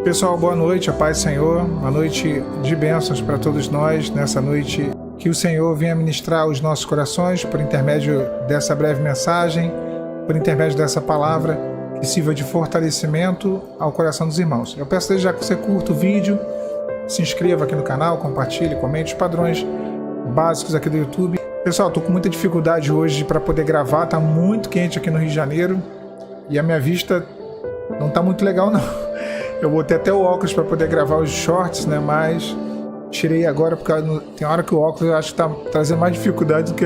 Pessoal, boa noite, a paz do Senhor, uma noite de bênçãos para todos nós, nessa noite que o Senhor venha ministrar os nossos corações por intermédio dessa breve mensagem, por intermédio dessa palavra, que sirva de fortalecimento ao coração dos irmãos. Eu peço desde já que você curta o vídeo, se inscreva aqui no canal, compartilhe, comente os padrões básicos aqui do YouTube. Pessoal, estou com muita dificuldade hoje para poder gravar, está muito quente aqui no Rio de Janeiro e a minha vista não está muito legal não. Eu botei até o óculos para poder gravar os shorts, né? Mas tirei agora porque tem hora que o óculos eu acho que está trazendo mais dificuldade do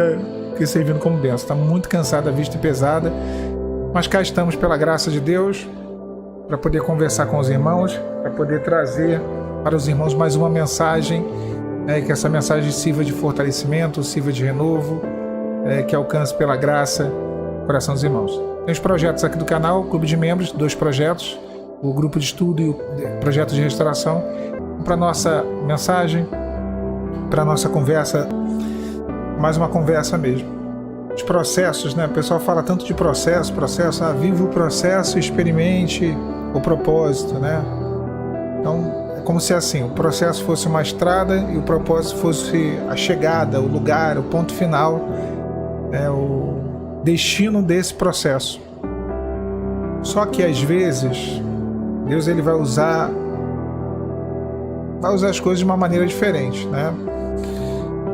que servindo como benção. Está muito cansado, a vista pesada. Mas cá estamos pela graça de Deus para poder conversar com os irmãos, para poder trazer para os irmãos mais uma mensagem, né? Que essa mensagem sirva de fortalecimento, sirva de renovo, que alcance pela graça o coração dos irmãos. Tem os projetos aqui do canal, Clube de Membros, 2 projetos. O grupo de estudo e o projeto de restauração, para nossa mensagem, para nossa conversa, mais uma conversa mesmo. Os processos, né? O pessoal fala tanto de processo, viva o processo, experimente o propósito, né? Então, é como se assim, o processo fosse uma estrada e o propósito fosse a chegada, o lugar, o ponto final, o destino desse processo. Só que às vezes Deus ele vai usar as coisas de uma maneira diferente, né?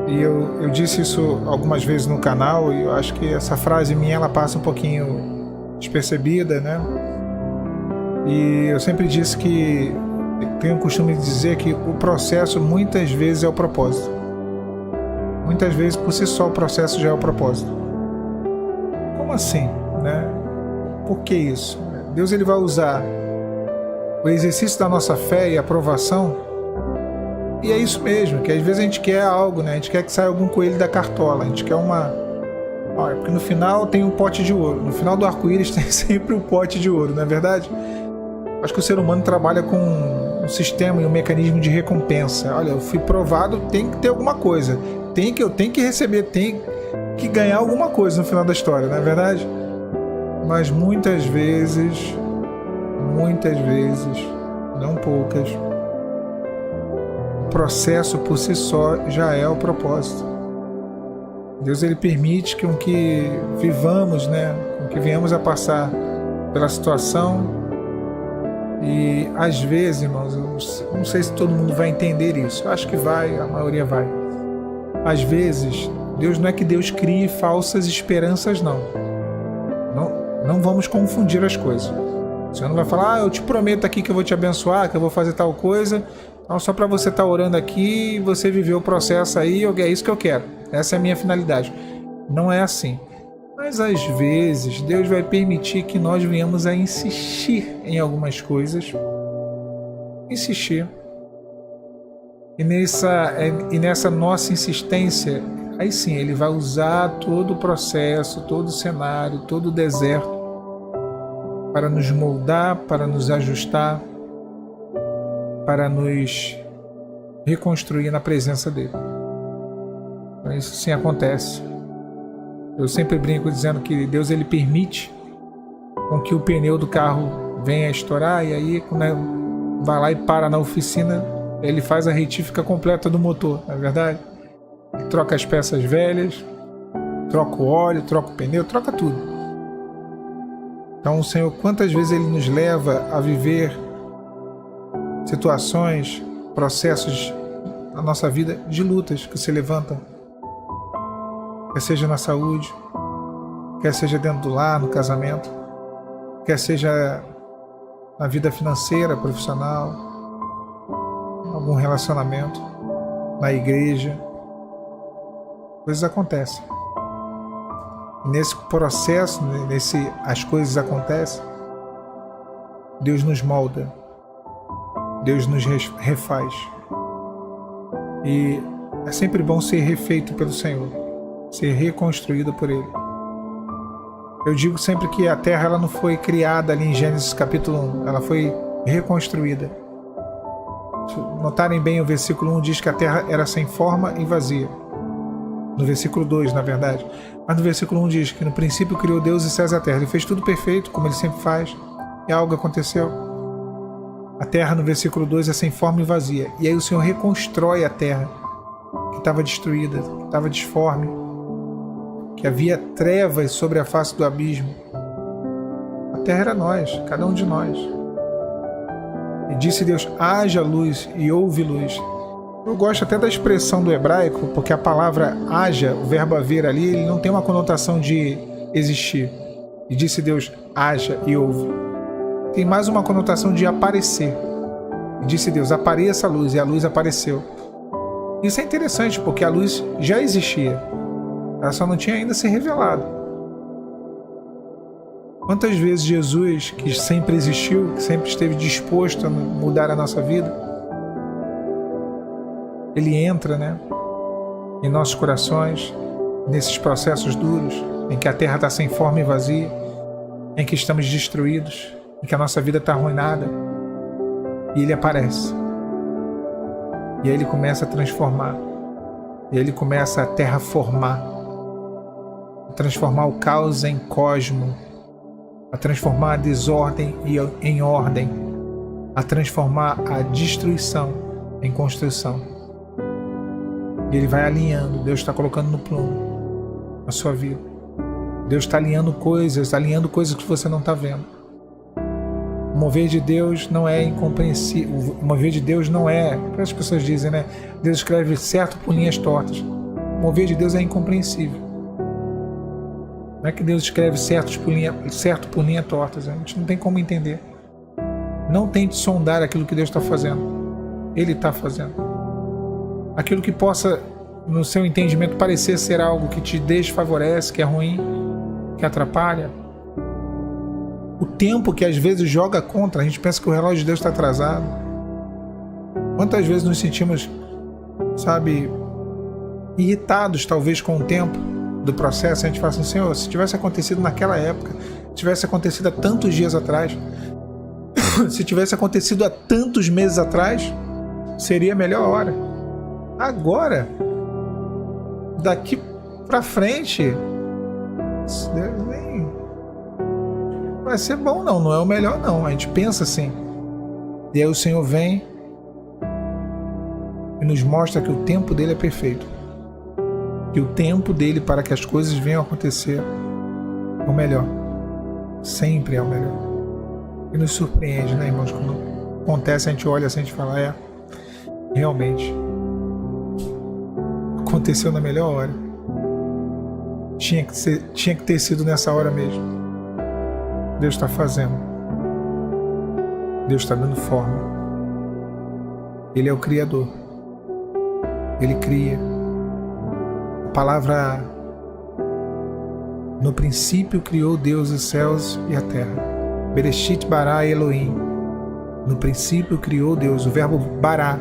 E eu disse isso algumas vezes no canal e eu acho que essa frase minha ela passa um pouquinho despercebida, né? E eu sempre disse que tenho o costume de dizer que o processo muitas vezes é o propósito. Muitas vezes por si só o processo já é o propósito. Como assim, né? Por que isso? Deus ele vai usar o exercício da nossa fé e aprovação, e é isso mesmo, que às vezes a gente quer algo, né? A gente quer que saia algum coelho da cartola, a gente quer porque no final tem um pote de ouro, no final do arco-íris tem sempre um pote de ouro, não é verdade? Acho que o ser humano trabalha com um sistema e um mecanismo de recompensa. Olha, eu fui provado, tem que ter alguma coisa, eu tenho que receber, tem que ganhar alguma coisa no final da história, não é verdade? Mas muitas vezes, não poucas, o processo por si só já é o propósito. Deus ele permite com que vivamos, né? Com que venhamos a passar pela situação e às vezes, irmãos, eu não sei se todo mundo vai entender isso. Eu acho que vai, a maioria vai. Às vezes, Deus não é que Deus crie falsas esperanças, não. Não vamos confundir as coisas. O Senhor não vai falar, eu te prometo aqui que eu vou te abençoar, que eu vou fazer tal coisa, então só para você estar orando aqui e você viver o processo aí, é isso que eu quero. Essa é a minha finalidade. Não é assim. Mas às vezes Deus vai permitir que nós venhamos a insistir em algumas coisas. Insistir. E nessa nossa insistência, aí sim, Ele vai usar todo o processo, todo o cenário, todo o deserto para nos moldar, para nos ajustar, para nos reconstruir na presença dele. Então isso sim acontece. Eu sempre brinco dizendo que Deus ele permite com que o pneu do carro venha a estourar e aí quando vai lá e para na oficina, ele faz a retífica completa do motor, não é verdade? Ele troca as peças velhas, troca o óleo, troca o pneu, troca tudo. Então o Senhor, quantas vezes Ele nos leva a viver situações, processos na nossa vida de lutas que se levantam, quer seja na saúde, quer seja dentro do lar, no casamento, quer seja na vida financeira, profissional, algum relacionamento, na igreja, coisas acontecem. Nesse processo, as coisas acontecem, Deus nos molda, Deus nos refaz. E é sempre bom ser refeito pelo Senhor, ser reconstruído por Ele. Eu digo sempre que a terra ela não foi criada ali em Gênesis capítulo 1, ela foi reconstruída. Se notarem bem, o versículo 1 diz que a terra era sem forma e vazia. No versículo 2, na verdade. Mas no versículo 1 diz que no princípio criou Deus e céus e a terra. Ele fez tudo perfeito, como Ele sempre faz. E algo aconteceu. A terra, no versículo 2, é sem forma e vazia. E aí o Senhor reconstrói a terra que estava destruída, que estava disforme, que havia trevas sobre a face do abismo. A terra era nós, cada um de nós. E disse Deus: haja luz, e houve luz. Eu gosto até da expressão do hebraico, porque a palavra haja, o verbo haver ali, ele não tem uma conotação de existir. E disse Deus: haja e houve. Tem mais uma conotação de aparecer. E disse Deus: apareça a luz, e a luz apareceu. Isso é interessante, porque a luz já existia. Ela só não tinha ainda se revelado. Quantas vezes Jesus, que sempre existiu, que sempre esteve disposto a mudar a nossa vida, ele entra, em nossos corações, nesses processos duros, em que a terra está sem forma e vazia, em que estamos destruídos, em que a nossa vida está arruinada, e ele aparece. E aí ele começa a transformar. E aí ele começa a terraformar, a transformar o caos em cosmo, a transformar a desordem em ordem, a transformar a destruição em construção. E ele vai alinhando. Deus está colocando no plumo a sua vida. Deus está alinhando coisas que você não está vendo. O mover de Deus não é incompreensível. O mover de Deus não é... As pessoas dizem, Deus escreve certo por linhas tortas. O mover de Deus é incompreensível. Não é que Deus escreve certo por linhas tortas. A gente não tem como entender. Não tente sondar aquilo que Deus está fazendo. Ele está fazendo. Aquilo que possa, no seu entendimento, parecer ser algo que te desfavorece, que é ruim, que atrapalha. O tempo que às vezes joga contra, a gente pensa que o relógio de Deus está atrasado. Quantas vezes nos sentimos, irritados talvez com o tempo do processo. A gente fala assim: Senhor, se tivesse acontecido naquela época, tivesse acontecido há tantos dias atrás, se tivesse acontecido há tantos meses atrás, seria a melhor hora. Agora, daqui pra frente, vai ser bom, não é o melhor, não. A gente pensa assim. E aí o Senhor vem e nos mostra que o tempo dele é perfeito, que o tempo dele para que as coisas venham a acontecer é o melhor, sempre é o melhor. E nos surpreende, irmãos? Quando acontece, a gente olha assim, a gente fala: realmente aconteceu na melhor hora. Tinha que ter sido nessa hora mesmo. Deus está fazendo. Deus está dando forma. Ele é o Criador. Ele cria. A palavra: no princípio criou Deus os céus e a terra. Bereshit bara Elohim. No princípio criou Deus. O verbo bará,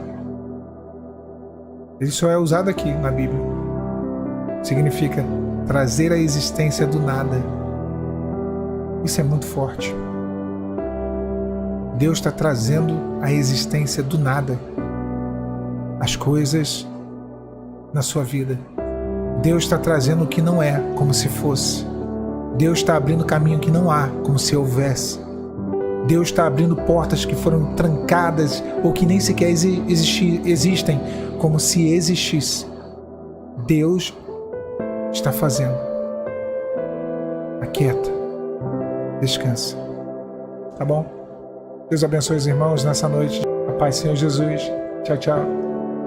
ele só é usado aqui na Bíblia. Significa trazer a existência do nada. Isso é muito forte. Deus está trazendo a existência do nada, as coisas na sua vida. Deus está trazendo o que não é, como se fosse. Deus está abrindo caminho que não há, como se houvesse. Deus está abrindo portas que foram trancadas ou que nem sequer existem, como se existisse. Deus está fazendo. Aquieta. Descansa. Tá bom? Deus abençoe os irmãos nessa noite. A paz, Senhor Jesus. Tchau, tchau.